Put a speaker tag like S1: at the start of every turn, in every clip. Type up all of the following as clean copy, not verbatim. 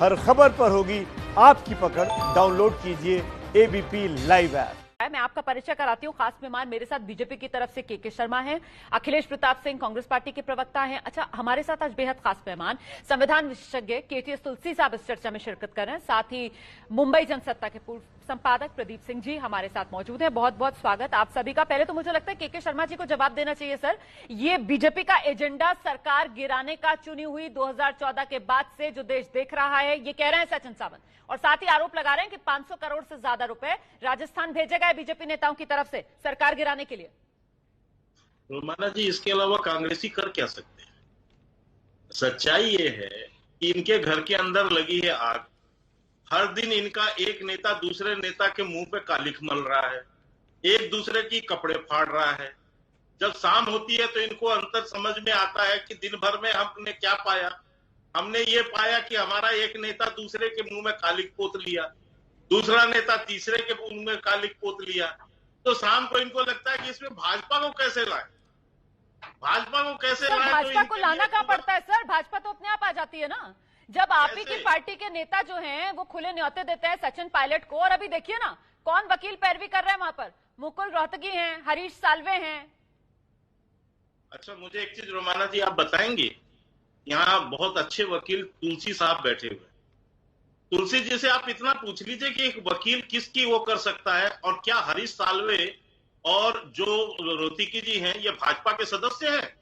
S1: हर खबर पर होगी आपकी पकड़। डाउनलोड कीजिए एबीपी लाइव ऐप।
S2: मैं आपका परिचय कराती हूँ। खास मेहमान मेरे साथ बीजेपी की तरफ से के शर्मा हैं, अखिलेश प्रताप सिंह कांग्रेस पार्टी के प्रवक्ता हैं। अच्छा, हमारे साथ आज बेहद खास मेहमान संविधान विशेषज्ञ केटीएस तुलसी साहब इस चर्चा में शिरकत कर रहे हैं। साथ ही मुंबई जनसत्ता के पूर्व संपादक प्रदीप सिंह जी हमारे साथ मौजूद हैं। बहुत बहुत स्वागत आप सभी का। पहले तो मुझे लगता है के शर्मा जी को जवाब देना चाहिए सर, ये बीजेपी का एजेंडा सरकार गिराने का चुनी हुई 2014 के बाद से जो देश देख रहा है, ये कह रहे हैं सचिन सावंत, और साथ ही आरोप लगा रहे हैं कि 500 करोड़ से ज्यादा रुपए राजस्थान भेजे गए बीजेपी नेताओं की तरफ से सरकार गिराने के लिए।
S3: रोमाना जी, इसके अलावा कांग्रेसी कर क्या सकते हैं? सच्चाई ये है कि इनके घर के अंदर लगी है आग। हर दिन इनका एक नेता दूसरे नेता के मुंह पे कालिख मल रहा है, एक दूसरे की कपड़े फाड़ रहा है। जब शाम होती है तो इनको अंतर समझ में आता है कि दिन भर में हमने क्या पाया। हमने ये पाया कि हमारा एक नेता दूसरे के मुंह में कालिख पोत लिया, दूसरा नेता तीसरे के मुंह में कालिख पोत लिया। तो शाम को इनको लगता है कि इसमें भाजपा को कैसे लाए, भाजपा को कैसे लाए।
S2: भाजपा को लाना कहाँ पड़ता है सर? भाजपा तो अपने आप आ जाती है ना। जब आप ही की पार्टी के नेता जो हैं वो खुले न्योते देते हैं सचिन पायलट को, और अभी देखिए ना कौन वकील पैरवी कर रहा है वहां पर। मुकुल रोहतगी हैं, हरीश साल्वे हैं।
S3: अच्छा, मुझे एक चीज रोमाना जी आप बताएंगे, यहाँ बहुत अच्छे वकील तुलसी साहब बैठे हुए। तुलसी जी से आप इतना पूछ लीजिए कि एक वकील किसकी वो कर सकता है, और क्या हरीश साल्वे और जो रोहतगी जी हैं ये भाजपा के सदस्य हैं?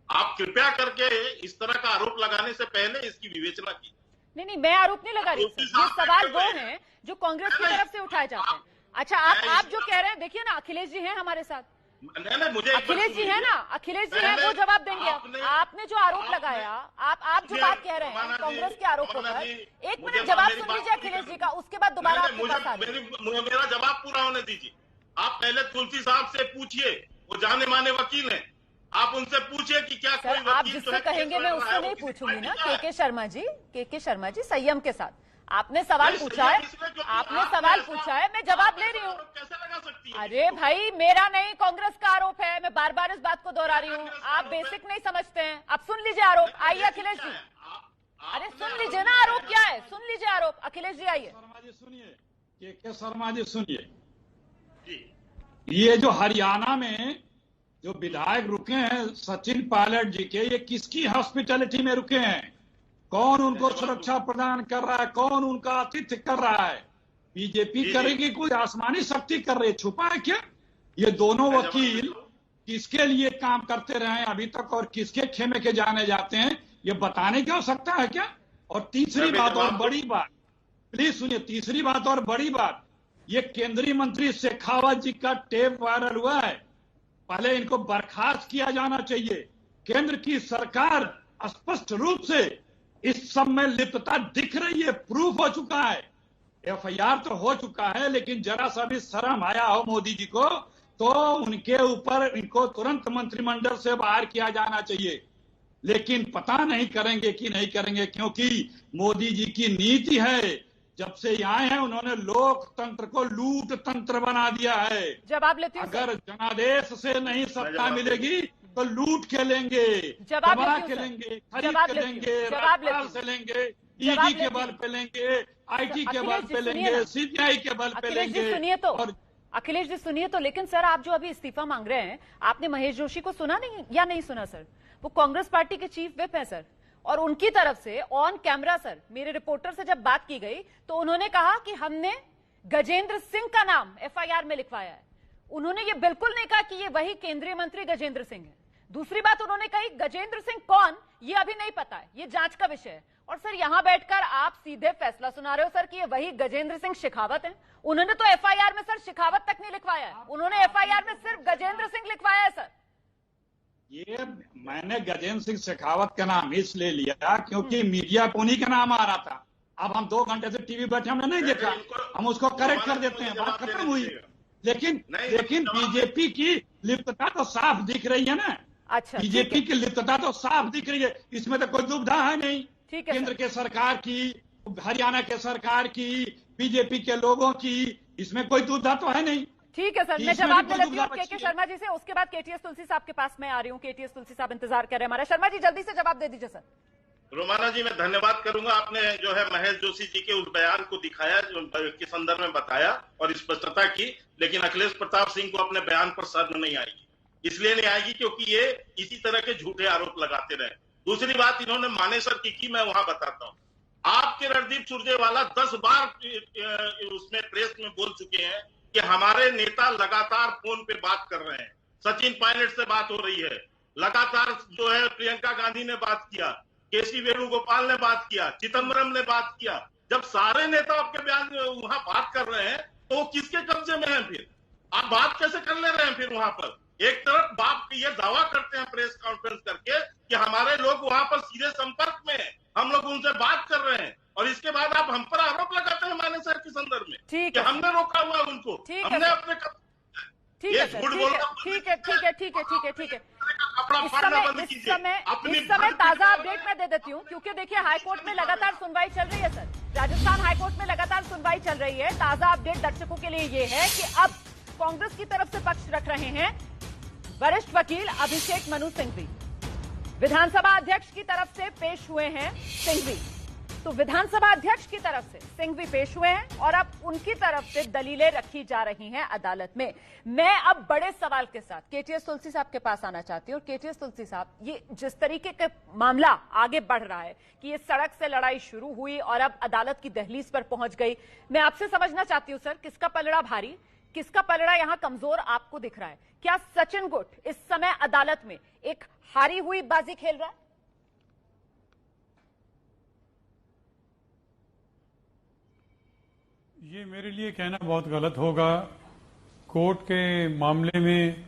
S3: आप कृपया करके इस तरह का आरोप लगाने से पहले इसकी विवेचना कीजिए।
S2: नहीं, मैं आरोप नहीं लगा रही। ये सवाल वो हैं जो कांग्रेस की तरफ से उठाए जाते हैं। अच्छा, आप जो कह रहे हैं, देखिए ना अखिलेश जी हैं हमारे साथ।
S3: नहीं, मुझे
S2: अखिलेश जी है ना, अखिलेश जी हैं, वो जवाब देंगे। आपने जो आरोप लगाया, आप जो बात कह रहे हैं कांग्रेस के आरोपों पर, एक मिनट जवाब सुन लीजिए अखिलेश जी का, उसके बाद दोबारा आपके पास आ जाइए।
S3: मेरा जवाब पूरा होने दीजिए। आप पहले तुलसी साहब से पूछिए, वो जाने माने वकील हैं। आप उनसे पूछिए कि क्या कोई वकील
S2: आप जिससे कहेंगे मैं उससे नहीं पूछूंगी ना। के शर्मा जी संयम के साथ आपने सवाल पूछा है, मैं जवाब ले रही हूँ।
S3: कैसे लगा सकती है?
S2: अरे भाई, मेरा नहीं कांग्रेस का आरोप है। मैं बार बार इस बात को दोहरा रही हूँ, आप बेसिक नहीं समझते हैं। अब सुन लीजिए आरोप। आइए अखिलेश जी, अरे सुन लीजिए ना आरोप क्या है, सुन लीजिए आरोप। अखिलेश जी आइए।
S4: शर्मा जी सुनिए, के शर्मा जी सुनिए, ये जो हरियाणा में जो विधायक रुके हैं सचिन पायलट जी के, ये किसकी हॉस्पिटैलिटी में रुके हैं? कौन उनको सुरक्षा प्रदान कर रहा है? कौन उनका आतिथ्य कर रहा है? बीजेपी करेगी? कोई आसमानी शक्ति कर रही है? छुपा है क्या? ये दोनों वकील किसके लिए काम करते रहे हैं अभी तक, और किसके खेमे के जाने जाते हैं, ये बताने की आवश्यकता है क्या? और तीसरी बात और बड़ी बात, प्लीज सुनिए, तीसरी बात और बड़ी बात, ये केंद्रीय मंत्री शेखावत जी का टेप वायरल हुआ है। पहले इनको बर्खास्त किया जाना चाहिए। केंद्र की सरकार स्पष्ट रूप से इस सब में लिप्तता दिख रही है, प्रूफ हो चुका है, एफआईआर तो हो चुका है। लेकिन जरा सा भी शर्म आया हो मोदी जी को तो उनके ऊपर इनको तुरंत मंत्रिमंडल से बाहर किया जाना चाहिए। लेकिन पता नहीं करेंगे कि नहीं करेंगे, क्योंकि मोदी जी की नीति है, जब से आए हैं उन्होंने लोकतंत्र को लूट तंत्र बना दिया है।
S2: जवाब लेती हूं।
S4: अगर जनादेश से नहीं सत्ता मिलेगी तो लूट के लेंगे, दबा के लेंगे, खरीद के लेंगे, राजपाल से लेंगे, ईडी के बल पे लेंगे, आईटी के बल पे लेंगे, सीबीआई के बल पे लेंगे।
S2: सुनिए तो अखिलेश जी, सुनिए तो। लेकिन सर, आप जो अभी इस्तीफा मांग रहे हैं, आपने महेश जोशी को सुना नहीं या नहीं सुना सर? वो कांग्रेस पार्टी के चीफ व्हिप है सर, और उनकी तरफ से ऑन कैमरा सर मेरे रिपोर्टर से जब बात की गई तो उन्होंने कहा कि हमने गजेंद्र सिंह का नाम एफआईआर में लिखवाया है। उन्होंने ये बिल्कुल नहीं कहा कि ये वही केंद्रीय मंत्री गजेंद्र सिंह है। दूसरी बात उन्होंने कही, गजेंद्र सिंह कौन ये अभी नहीं पता है, ये जांच का विषय है। और सर, यहां बैठकर आप सीधे फैसला सुना रहे हो सर कि ये वही गजेंद्र सिंह शेखावत है। उन्होंने तो एफआईआर में सर शेखावत तक नहीं लिखवाया है, उन्होंने एफआईआर में सिर्फ गजेंद्र सिंह लिखवाया है सर।
S4: ये मैंने गजेंद्र सिंह शेखावत का नाम इसलिए लिया क्योंकि मीडिया पे उन्हीं का नाम आ रहा था। अब हम 2 घंटे से टीवी बैठे, हमने नहीं देखा, हम उसको करेक्ट कर देते हैं, बात खत्म हुई। लेकिन बीजेपी की लिप्तता तो साफ दिख रही है ना।
S2: अच्छा,
S4: बीजेपी की लिप्तता तो साफ दिख रही है, इसमें तो कोई दुविधा है नहीं। केंद्र के सरकार की, हरियाणा के सरकार की, बीजेपी के लोगों की, इसमें कोई दुविधा तो है नहीं।
S2: ठीक है सर, मैं जवाब दे लेती हूँ के शर्मा जी से, उसके बाद केटीएस तुलसी साहब के पास मैं आ रही हूँ। केटीएस तुलसी साहब इंतजार कर रहे हैं हमारा। शर्मा जी जल्दी से जवाब दे दीजिए सर।
S3: रोमाना जी, मैं धन्यवाद करूंगा। आपने जो है महेश जोशी जी के उस बयान को दिखाया जो के संदर्भ में बताया और स्पष्टता की, लेकिन अखिलेश प्रताप सिंह को अपने बयान पर शर्म नहीं आएगी। इसलिए नहीं आएगी क्योंकि ये इसी तरह के झूठे आरोप लगाते रहे। दूसरी बात इन्होंने मानेसर की मैं वहां बताता हूं। आपके रणदीप सुरजेवाला 10 बार उसमें प्रेस में बोल चुके हैं कि हमारे नेता लगातार फोन पे बात कर रहे हैं। सचिन पायलट से बात हो रही है, लगातार जो है प्रियंका गांधी ने बात किया, केसी वेणुगोपाल ने बात किया, चिदम्बरम ने बात किया। जब सारे नेता आपके बयान वहां बात कर रहे हैं तो वो किसके कब्जे में है? फिर आप बात कैसे कर ले रहे हैं? फिर वहां पर एक तरफ बाप ये दावा करते हैं प्रेस कॉन्फ्रेंस करके कि हमारे लोग वहां पर सीधे संपर्क में है, हम लोग उनसे बात कर रहे हैं, और इसके बाद आप हम पर आरोप लगाते हैं मानेसर के संदर्भ में कि हमने रोका हुआ उनको, हमने अपने
S2: ठीक है, ठीक है, ठीक है, ठीक है, ठीक है, ठीक है। इस समय ताजा अपडेट मैं दे देती हूँ, क्योंकि देखिए हाईकोर्ट में लगातार सुनवाई चल रही है सर। राजस्थान हाईकोर्ट में लगातार सुनवाई चल रही है। ताजा अपडेट दर्शकों के लिए ये है कि अब कांग्रेस की तरफ से पक्ष रख रहे हैं वरिष्ठ वकील अभिषेक मनु सिंघवी। विधानसभा अध्यक्ष की तरफ से पेश हुए हैं सिंघवी। तो विधानसभा अध्यक्ष की तरफ से सिंघवी पेश हुए हैं और अब उनकी तरफ से दलीलें रखी जा रही हैं अदालत में। मैं अब बड़े सवाल के साथ केटीएस तुलसी साहब के पास आना चाहती हूं। और केटीएस तुलसी साहब, ये जिस तरीके का मामला आगे बढ़ रहा है कि ये सड़क से लड़ाई शुरू हुई और अब अदालत की दहलीज पर पहुंच गई, मैं आपसे समझना चाहती हूं सर, किसका पलड़ा भारी, किसका पलड़ा यहां कमजोर आपको दिख रहा है? क्या सचिन गुट इस समय अदालत में एक हारी हुई बाजी खेल रहा है?
S5: ये मेरे लिए कहना बहुत गलत होगा। कोर्ट के मामले में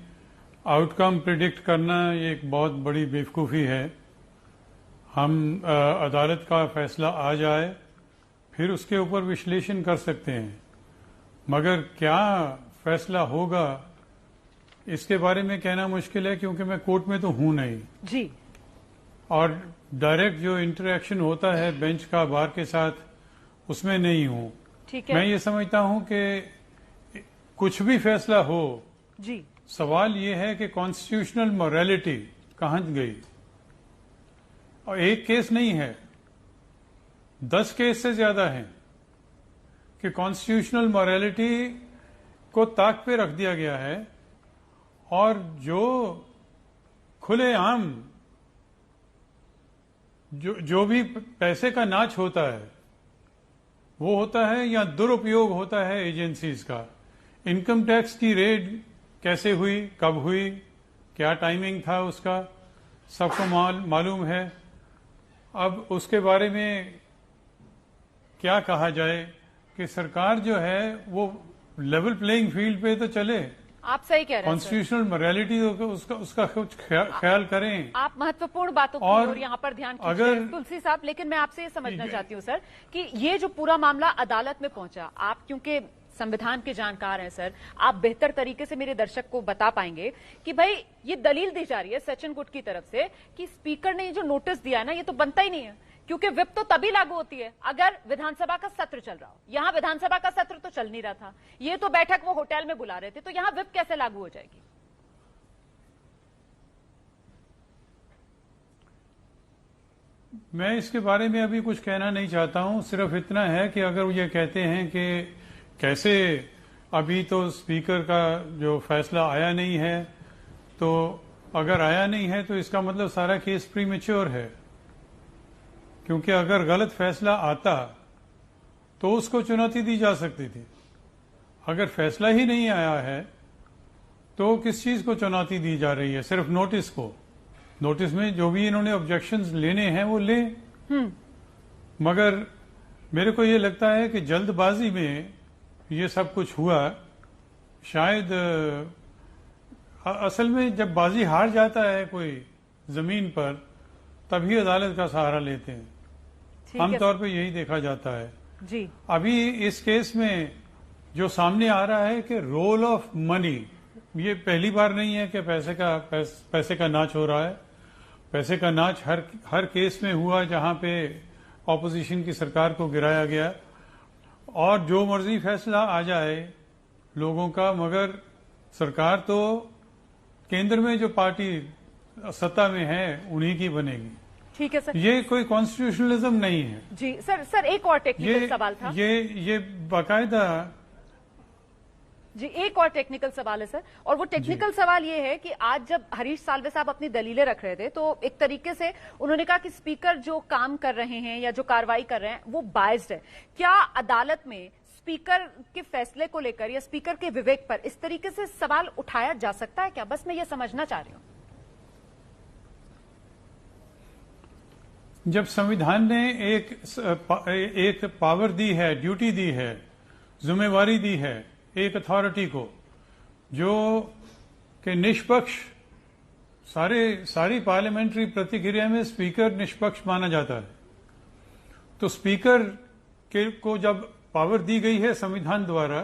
S5: आउटकम प्रिडिक्ट करना ये एक बहुत बड़ी बेवकूफ़ी है। हम अदालत का फैसला आ जाए फिर उसके ऊपर विश्लेषण कर सकते हैं, मगर क्या फैसला होगा इसके बारे में कहना मुश्किल है, क्योंकि मैं कोर्ट में तो हूं नहीं
S2: जी,
S5: और डायरेक्ट जो इंटरेक्शन होता है बेंच का बार के साथ उसमें नहीं हूं।
S2: ठीक है।
S5: मैं ये समझता हूं कि कुछ भी फैसला हो
S2: जी,
S5: सवाल ये है कि कॉन्स्टिट्यूशनल मॉरलिटी कहां गई। और एक केस नहीं है, 10 केस से ज्यादा है कि कॉन्स्टिट्यूशनल मॉरलिटी को ताक पे रख दिया गया है। और जो खुलेआम जो भी पैसे का नाच होता है वो होता है या दुरुपयोग होता है एजेंसीज का। इनकम टैक्स की रेड कैसे हुई, कब हुई, क्या टाइमिंग था उसका, सबको मालूम है। अब उसके बारे में क्या कहा जाए कि सरकार जो है वो लेवल प्लेइंग फील्ड पे तो चले।
S2: आप सही कह रहे हैं।
S5: कॉन्स्टिट्यूशनल मॉरलिटी उसका कुछ ख्याल करें।
S2: आप महत्वपूर्ण बातों की ओर यहाँ पर ध्यान खींच तुलसी साहब, लेकिन मैं आपसे ये समझना चाहती हूँ सर कि ये जो पूरा मामला अदालत में पहुंचा, आप क्योंकि संविधान के जानकार हैं सर, आप बेहतर तरीके से मेरे दर्शक को बता पाएंगे कि भाई ये दलील दी जा रही है सचिन गुट की तरफ से कि स्पीकर ने जो नोटिस दिया है ना, ये तो बनता ही नहीं है, क्योंकि विप तो तभी लागू होती है अगर विधानसभा का सत्र चल रहा हो। यहां विधानसभा का सत्र तो चल नहीं रहा था, ये तो बैठक वो होटल में बुला रहे थे, तो यहां विप कैसे लागू हो जाएगी?
S5: मैं इसके बारे में अभी कुछ कहना नहीं चाहता हूं। सिर्फ इतना है कि अगर ये कहते हैं कि कैसे अभी तो स्पीकर का जो फैसला आया नहीं है, तो अगर आया नहीं है तो इसका मतलब सारा केस प्रीमेच्योर है, क्योंकि अगर गलत फैसला आता तो उसको चुनौती दी जा सकती थी। अगर फैसला ही नहीं आया है तो किस चीज को चुनौती दी जा रही है? सिर्फ नोटिस को। नोटिस में जो भी इन्होंने ऑब्जेक्शंस लेने हैं वो ले, मगर मेरे को ये लगता है कि जल्दबाजी में ये सब कुछ हुआ। शायद असल में जब बाजी हार जाता है कोई जमीन पर, तभी अदालत का सहारा लेते हैं। आमतौर पे यही देखा जाता है
S2: जी।
S5: अभी इस केस में जो सामने आ रहा है कि रोल ऑफ मनी, ये पहली बार नहीं है कि पैसे का नाच हो रहा है। पैसे का नाच हर केस में हुआ जहां पे ऑपोजिशन की सरकार को गिराया गया, और जो मर्जी फैसला आ जाए लोगों का, मगर सरकार तो केंद्र में जो पार्टी सत्ता में है उन्हीं की बनेगी।
S2: ठीक है सर।
S5: ये कोई कॉन्स्टिट्यूशनलिज्म नहीं है
S2: जी सर एक और टेक्निकल सवाल था।
S5: ये बाकायदा
S2: जी एक और टेक्निकल सवाल है सर, और वो टेक्निकल सवाल ये है कि आज जब हरीश साल्वे साहब अपनी दलीलें रख रहे थे तो एक तरीके से उन्होंने कहा कि स्पीकर जो काम कर रहे हैं या जो कार्रवाई कर रहे हैं वो बायस्ड है। क्या अदालत में स्पीकर के फैसले को लेकर या स्पीकर के विवेक पर इस तरीके से सवाल उठाया जा सकता है क्या? बस मैं ये समझना चाह रही हूं।
S5: जब संविधान ने एक पावर दी है, ड्यूटी दी है, जिम्मेवारी दी है एक अथॉरिटी को जो कि निष्पक्ष, सारी पार्लियामेंट्री प्रतिक्रिया में स्पीकर निष्पक्ष माना जाता है, तो स्पीकर को जब पावर दी गई है संविधान द्वारा,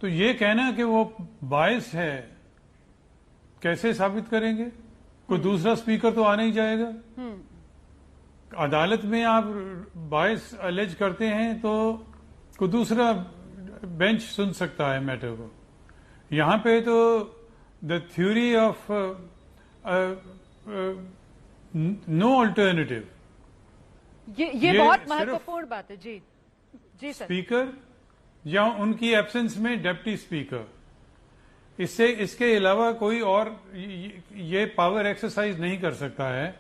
S5: तो ये कहना कि वो बायस है कैसे साबित करेंगे? कोई दूसरा स्पीकर तो आ नहीं जाएगा। अदालत में आप बायस अलेज करते हैं तो कोई दूसरा बेंच सुन सकता है मैटर को। यहां पे तो the theory of no alternative,
S2: ये बहुत महत्वपूर्ण बात है। जी जी सर।
S5: स्पीकर या उनकी एब्सेंस में डिप्टी स्पीकर, इसके अलावा कोई और ये पावर एक्सरसाइज नहीं कर सकता है।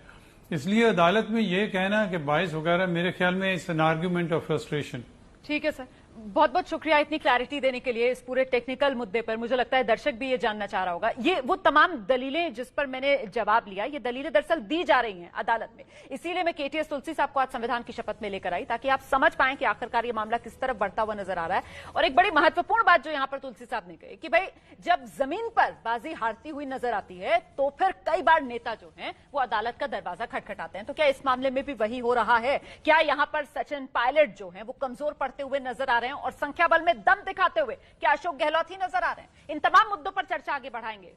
S5: इसलिए अदालत में ये कहना कि बायस वगैरह, मेरे ख्याल में it's an argument of frustration.
S2: ठीक है सर, बहुत बहुत शुक्रिया इतनी क्लैरिटी देने के लिए इस पूरे टेक्निकल मुद्दे पर। मुझे लगता है दर्शक भी ये जानना चाह रहा होगा। ये वो तमाम दलीलें जिस पर मैंने जवाब लिया, ये दलीलें दरअसल दी जा रही हैं अदालत में। इसीलिए मैं केटीएस तुलसी साहब को आज संविधान की शपथ में लेकर आई, ताकि आप समझ पाएं कि आखिरकार ये मामला किस तरफ बढ़ता हुआ नजर आ रहा है। और एक बड़ी महत्वपूर्ण बात जो यहां पर तुलसी साहब ने कही कि भाई जब जमीन पर बाजी हारती हुई नजर आती है तो फिर कई बार नेता जो हैं वो अदालत का दरवाजा खटखटाते हैं। तो क्या इस मामले में भी वही हो रहा है? क्या यहां पर सचिन पायलट जो हैं वो कमजोर पड़ते हुए नजर आ रहे हैं और संख्या बल में दम दिखाते हुए क्या अशोक गहलोत ही नजर आ रहे हैं? इन तमाम मुद्दों पर चर्चा आगे बढ़ाएंगे।